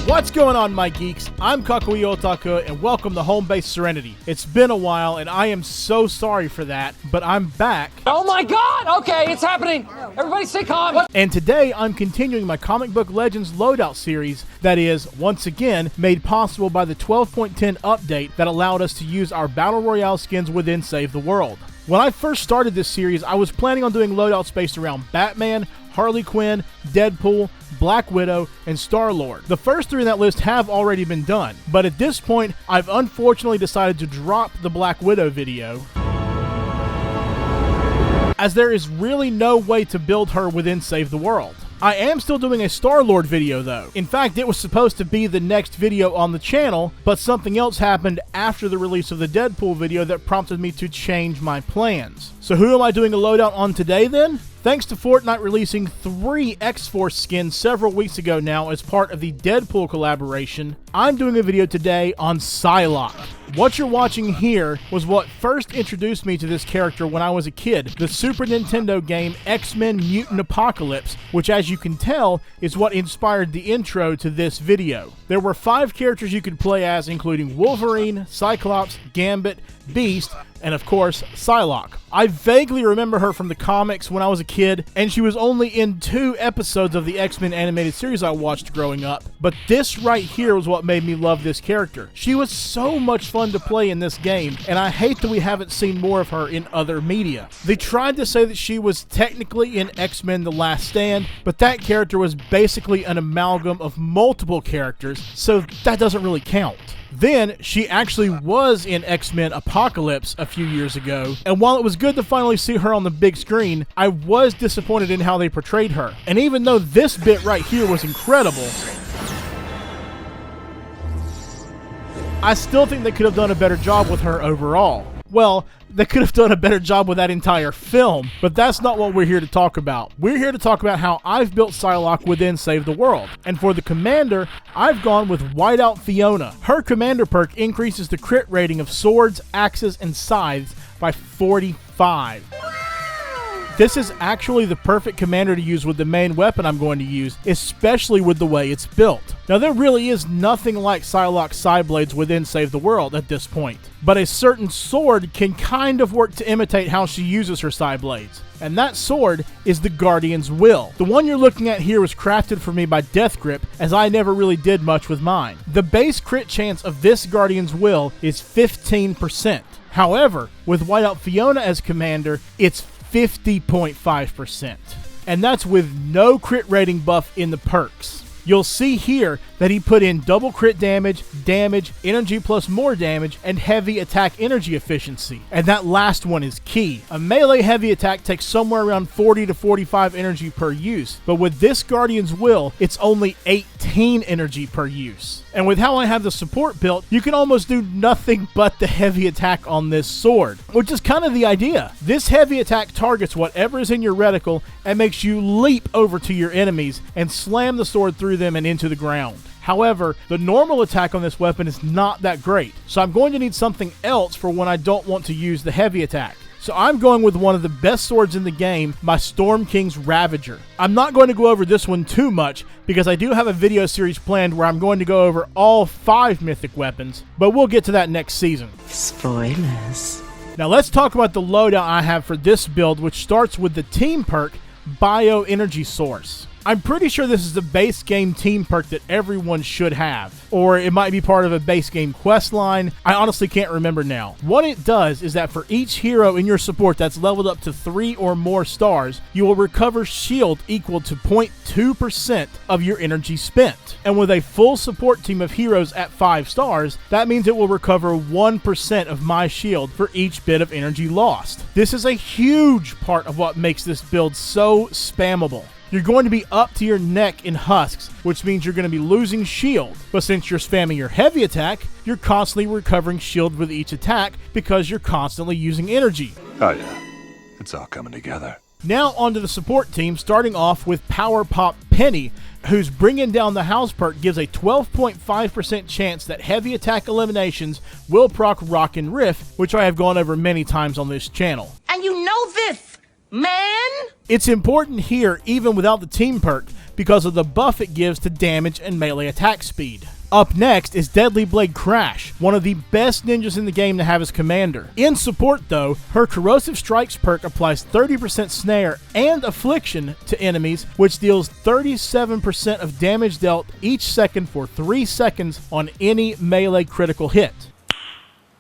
What's going on, my geeks? I'm Kakui Otaku, and welcome to Home Base Serenity. It's been a while, and I am so sorry for that, but I'm back. Oh my god! Okay, it's happening! Everybody stay calm! What? And today, I'm continuing my Comic Book Legends Loadout series that is, once again, made possible by the 12.10 update that allowed us to use our Battle Royale skins within Save the World. When I first started this series, I was planning on doing loadouts based around Batman, Harley Quinn, Deadpool, Black Widow, and Star-Lord. The first three in that list have already been done, but at this point, I've unfortunately decided to drop the Black Widow video, as there is really no way to build her within Save the World. I am still doing a Star-Lord video though. In fact, it was supposed to be the next video on the channel, but something else happened after the release of the Deadpool video that prompted me to change my plans. So who am I doing a loadout on today then? Thanks to Fortnite releasing 3 X-Force skins several weeks ago now as part of the Deadpool collaboration, I'm doing a video today on Psylocke. What you're watching here was what first introduced me to this character when I was a kid, the Super Nintendo game X-Men Mutant Apocalypse, which as you can tell is what inspired the intro to this video. There were 5 characters you could play as, including Wolverine, Cyclops, Gambit, Beast, and of course, Psylocke. I vaguely remember her from the comics when I was a kid, and she was only in 2 episodes of the X-Men animated series I watched growing up, but this right here was what made me love this character. She was so much fun to play in this game, and I hate that we haven't seen more of her in other media. They tried to say that she was technically in X-Men The Last Stand, but that character was basically an amalgam of multiple characters, so that doesn't really count. Then, she actually was in X-Men Apocalypse a few years ago, and while it was good to finally see her on the big screen, I was disappointed in how they portrayed her. And even though this bit right here was incredible, I still think they could have done a better job with her overall. Well, they could have done a better job with that entire film, but that's not what we're here to talk about. We're here to talk about how I've built Psylocke within Save the World. And for the commander, I've gone with Whiteout Fiona. Her commander perk increases the crit rating of swords, axes, and scythes by 45. This is actually the perfect commander to use with the main weapon I'm going to use, especially with the way it's built. Now there really is nothing like Psylocke's side blades within Save the World at this point, but a certain sword can kind of work to imitate how she uses her side blades. And that sword is the Guardian's Will. The one you're looking at here was crafted for me by Death Grip, as I never really did much with mine. The base crit chance of this Guardian's Will is 15%. However, with Whiteout Fiona as commander, it's 50.5%. And that's with no crit rating buff in the perks. You'll see here that he put in double crit damage, energy plus more damage, and heavy attack energy efficiency. And that last one is key. A melee heavy attack takes somewhere around 40 to 45 energy per use, but with this Guardian's Will, it's only 18 energy per use. And with how I have the support built, you can almost do nothing but the heavy attack on this sword, which is kind of the idea. This heavy attack targets whatever is in your reticle and makes you leap over to your enemies and slam the sword through them and into the ground. However, the normal attack on this weapon is not that great, so I'm going to need something else for when I don't want to use the heavy attack. So I'm going with one of the best swords in the game, my Storm King's Ravager. I'm not going to go over this one too much, because I do have a video series planned where I'm going to go over all 5 mythic weapons, but we'll get to that next season. Spoilers. Now let's talk about the loadout I have for this build, which starts with the team perk, Bio Energy Source. I'm pretty sure this is the base game team perk that everyone should have, or it might be part of a base game quest line. I honestly can't remember now. What it does is that for each hero in your support that's leveled up to 3 or more stars, you will recover shield equal to 0.2% of your energy spent. And with a full support team of heroes at 5 stars, that means it will recover 1% of my shield for each bit of energy lost. This is a huge part of what makes this build so spammable. You're going to be up to your neck in husks, which means you're going to be losing shield. But since you're spamming your heavy attack, you're constantly recovering shield with each attack because you're constantly using energy. Oh yeah, it's all coming together. Now onto the support team, starting off with Power Pop Penny, whose Bringing Down the House perk gives a 12.5% chance that heavy attack eliminations will proc Rock and Riff, which I have gone over many times on this channel. And you know this, man! It's important here, even without the team perk, because of the buff it gives to damage and melee attack speed. Up next is Deadly Blade Crash, one of the best ninjas in the game to have as commander. In support though, her Corrosive Strikes perk applies 30% snare and affliction to enemies, which deals 37% of damage dealt each second for 3 seconds on any melee critical hit.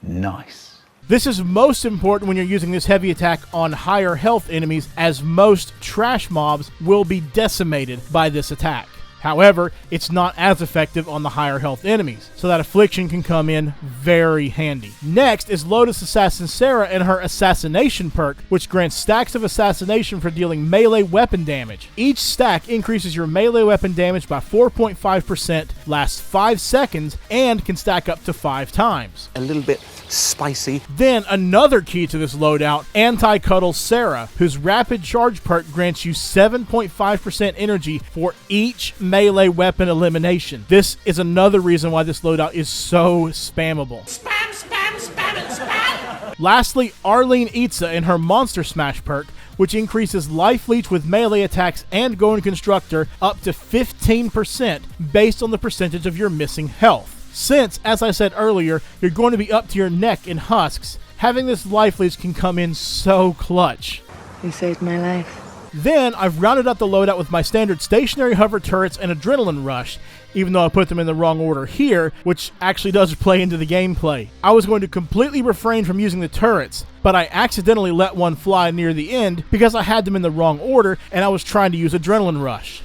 Nice. This is most important when you're using this heavy attack on higher health enemies, as most trash mobs will be decimated by this attack. However, it's not as effective on the higher health enemies, so that affliction can come in very handy. Next is Lotus Assassin Sarah and her Assassination perk, which grants stacks of assassination for dealing melee weapon damage. Each stack increases your melee weapon damage by 4.5%, lasts 5 seconds, and can stack up to 5 times. A little bit spicy. Then another key to this loadout, Anti-Cuddle Sarah, whose Rapid Charge perk grants you 7.5% energy for each melee weapon elimination. This is another reason why this loadout is so spammable. Spam, spam, spam, and spam! Lastly, Arlene Itza and her Monster Smash perk, which increases Life Leech with melee attacks and Going Constructor up to 15% based on the percentage of your missing health. Since, as I said earlier, you're going to be up to your neck in husks, having this Life Leech can come in so clutch. You saved my life. Then, I've rounded out the loadout with my standard stationary hover turrets and Adrenaline Rush, even though I put them in the wrong order here, which actually does play into the gameplay. I was going to completely refrain from using the turrets, but I accidentally let one fly near the end because I had them in the wrong order and I was trying to use Adrenaline Rush.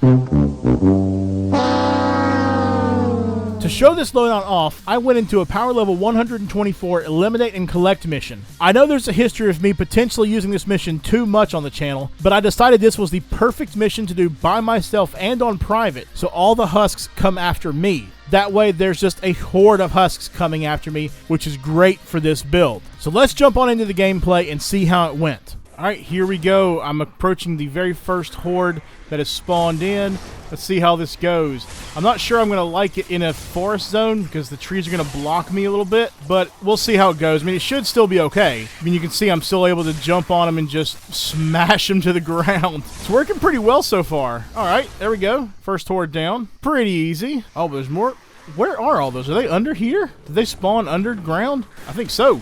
To show this loadout off, I went into a power level 124 Eliminate and Collect mission. I know there's a history of me potentially using this mission too much on the channel, but I decided this was the perfect mission to do by myself and on private, so all the husks come after me. That way there's just a horde of husks coming after me, which is great for this build. So let's jump on into the gameplay and see how it went. Alright, here we go. I'm approaching the very first horde that has spawned in. Let's see how this goes. I'm not sure I'm going to like it in a forest zone because the trees are going to block me a little bit, but we'll see how it goes. I mean, it should still be okay. I mean, you can see I'm still able to jump on them and just smash them to the ground. It's working pretty well so far. Alright, there we go. First horde down. Pretty easy. Oh, but there's more. Where are all those? Are they under here? Did they spawn underground? I think so.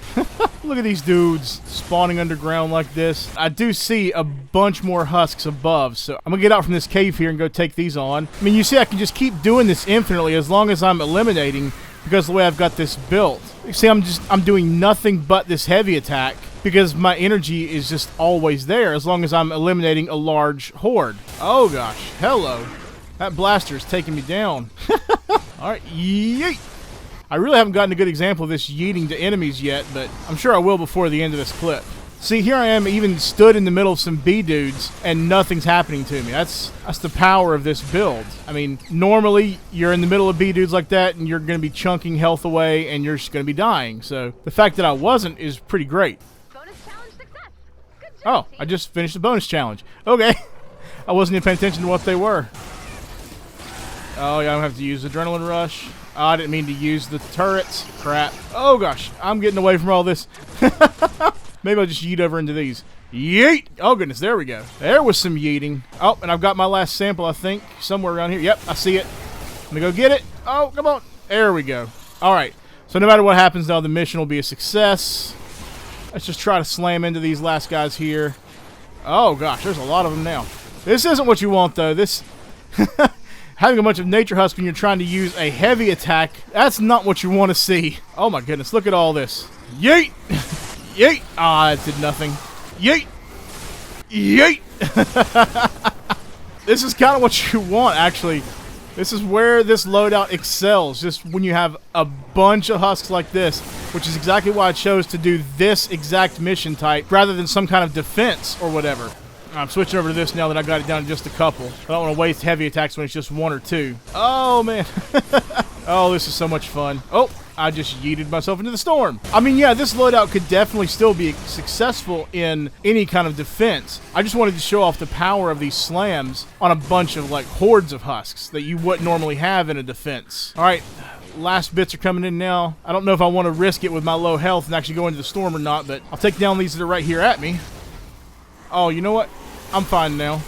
Look at these dudes spawning underground like this. I do see a bunch more husks above, so I'm gonna get out from this cave here and go take these on. I mean, you see I can just keep doing this infinitely as long as I'm eliminating, because of the way I've got this built. You see, I'm doing nothing but this heavy attack because my energy is just always there as long as I'm eliminating a large horde. Oh gosh, hello. That blaster is taking me down. Alright, yeet! I really haven't gotten a good example of this yeeting to enemies yet, but I'm sure I will before the end of this clip. See, here I am even stood in the middle of some B-dudes, and nothing's happening to me. That's the power of this build. I mean, normally, you're in the middle of B-dudes like that, and you're going to be chunking health away, and you're just going to be dying. So, the fact that I wasn't is pretty great. Bonus challenge success. Good job, Oh, I just finished the bonus challenge. Okay. I wasn't even paying attention to what they were. Oh, yeah, I don't have to use Adrenaline Rush. Oh, I didn't mean to use the turrets. Crap. Oh, gosh. I'm getting away from all this. Maybe I'll just yeet over into these. Yeet! Oh, goodness. There we go. There was some yeeting. Oh, and I've got my last sample, I think, somewhere around here. Yep, I see it. I'm going to go get it. Oh, come on. There we go. All right. So no matter what happens now, the mission will be a success. Let's just try to slam into these last guys here. Oh, gosh. There's a lot of them now. This isn't what you want, though. This... Having a bunch of nature husks when you're trying to use a heavy attack, that's not what you want to see. Oh my goodness, look at all this. Yeet! Yeet! Ah, it did nothing. Yeet! Yeet! This is kind of what you want, actually. This is where this loadout excels, just when you have a bunch of husks like this, which is exactly why I chose to do this exact mission type, rather than some kind of defense or whatever. I'm switching over to this now that I got it down to just a couple. I don't want to waste heavy attacks when it's just one or two. Oh, man. Oh, this is so much fun. Oh, I just yeeted myself into the storm. I mean, yeah, this loadout could definitely still be successful in any kind of defense. I just wanted to show off the power of these slams on a bunch of, like, hordes of husks that you wouldn't normally have in a defense. All right. Last bits are coming in now. I don't know if I want to risk it with my low health and actually go into the storm or not, but I'll take down these that are right here at me. Oh, you know what? I'm fine now.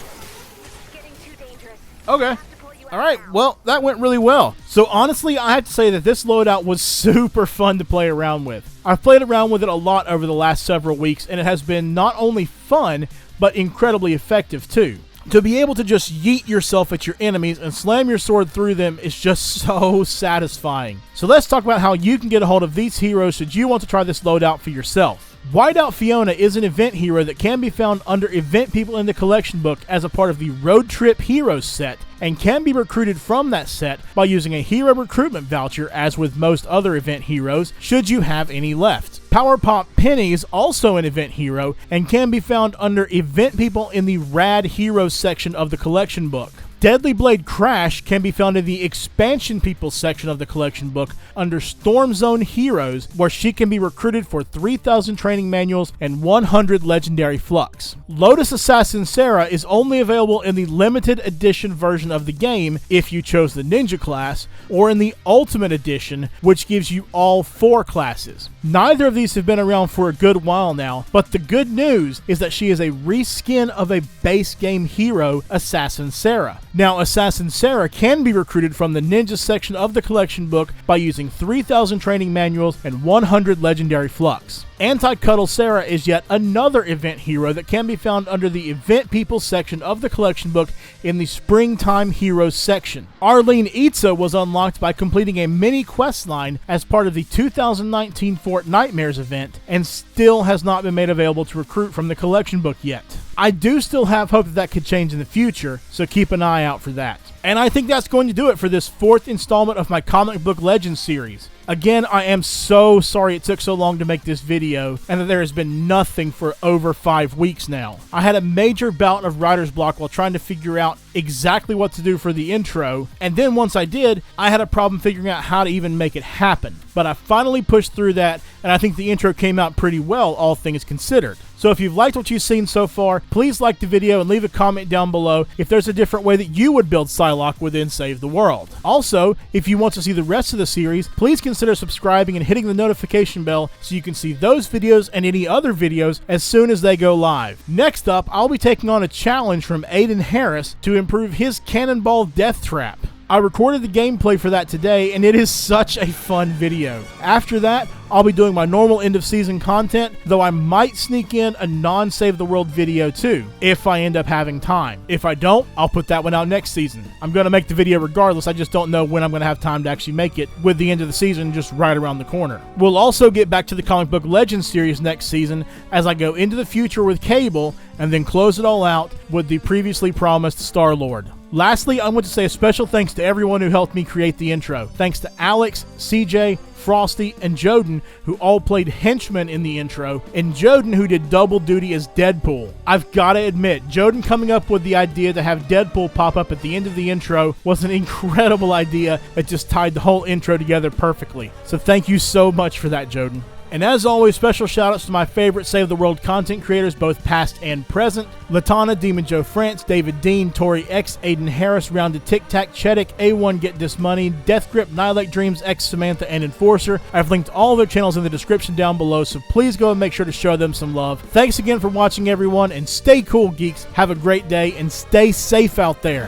Getting too dangerous. Okay. Have to Alright, well, that went really well. So honestly, I have to say that this loadout was super fun to play around with. I've played around with it a lot over the last several weeks, and it has been not only fun, but incredibly effective too. To be able to just yeet yourself at your enemies and slam your sword through them is just so satisfying. So let's talk about how you can get a hold of these heroes should you want to try this loadout for yourself. Whiteout Fiona is an event hero that can be found under Event People in the Collection book as a part of the Road Trip Heroes set, and can be recruited from that set by using a hero recruitment voucher, as with most other event heroes, should you have any left. Power Pop Penny is also an event hero and can be found under Event People in the Rad Heroes section of the collection book. Deadly Blade Crash can be found in the Expansion People section of the collection book under Storm Zone Heroes, where she can be recruited for 3,000 training manuals and 100 legendary flux. Lotus Assassin Sarah is only available in the limited edition version of the game if you chose the ninja class, or in the Ultimate Edition, which gives you all 4 classes. Neither of these have been around for a good while now, but the good news is that she is a reskin of a base game hero, Assassin Sarah. Now, Assassin Sarah can be recruited from the ninja section of the collection book by using 3,000 training manuals and 100 legendary flux. Anti-Cuddle Sarah is yet another event hero that can be found under the Event People section of the collection book in the Springtime Heroes section. Arlene Itza was unlocked by completing a mini quest line as part of the 2019 Fortnitemares event, and still has not been made available to recruit from the collection book yet. I do still have hope that that could change in the future, so keep an eye out for that. And I think that's going to do it for this 4th installment of my Comic Book Legends series. Again, I am so sorry it took so long to make this video, and that there has been nothing for over 5 weeks now. I had a major bout of writer's block while trying to figure out exactly what to do for the intro, and then once I did, I had a problem figuring out how to even make it happen. But I finally pushed through that, and I think the intro came out pretty well, all things considered. So if you've liked what you've seen so far, please like the video and leave a comment down below if there's a different way that you would build Psylocke within Save the World. Also, if you want to see the rest of the series, please consider subscribing and hitting the notification bell so you can see those videos and any other videos as soon as they go live. Next up, I'll be taking on a challenge from Aiden Harris to improve his Cannonball Death Trap. I recorded the gameplay for that today, and it is such a fun video. After that, I'll be doing my normal end of season content, though I might sneak in a non-Save the World video too, if I end up having time. If I don't, I'll put that one out next season. I'm going to make the video regardless, I just don't know when I'm going to have time to actually make it, with the end of the season just right around the corner. We'll also get back to the Comic Book Legends series next season as I go into the future with Cable, and then close it all out with the previously promised Star-Lord. Lastly, I want to say a special thanks to everyone who helped me create the intro. Thanks to Alex, CJ, Frosty, and Joden, who all played henchmen in the intro, and Joden, who did double duty as Deadpool. I've got to admit, Joden coming up with the idea to have Deadpool pop up at the end of the intro was an incredible idea that just tied the whole intro together perfectly. So thank you so much for that, Joden. And as always, special shoutouts to my favorite Save the World content creators, both past and present. Latana, Demon Joe France, David Dean, Tori X, Aiden Harris, Rounded Tic Tac, Chedic, A1 Get This Money, Death Grip, Nihilate Dreams, X Samantha, and Enforcer. I've linked all their channels in the description down below, so please go and make sure to show them some love. Thanks again for watching, everyone, and stay cool, geeks. Have a great day, and stay safe out there.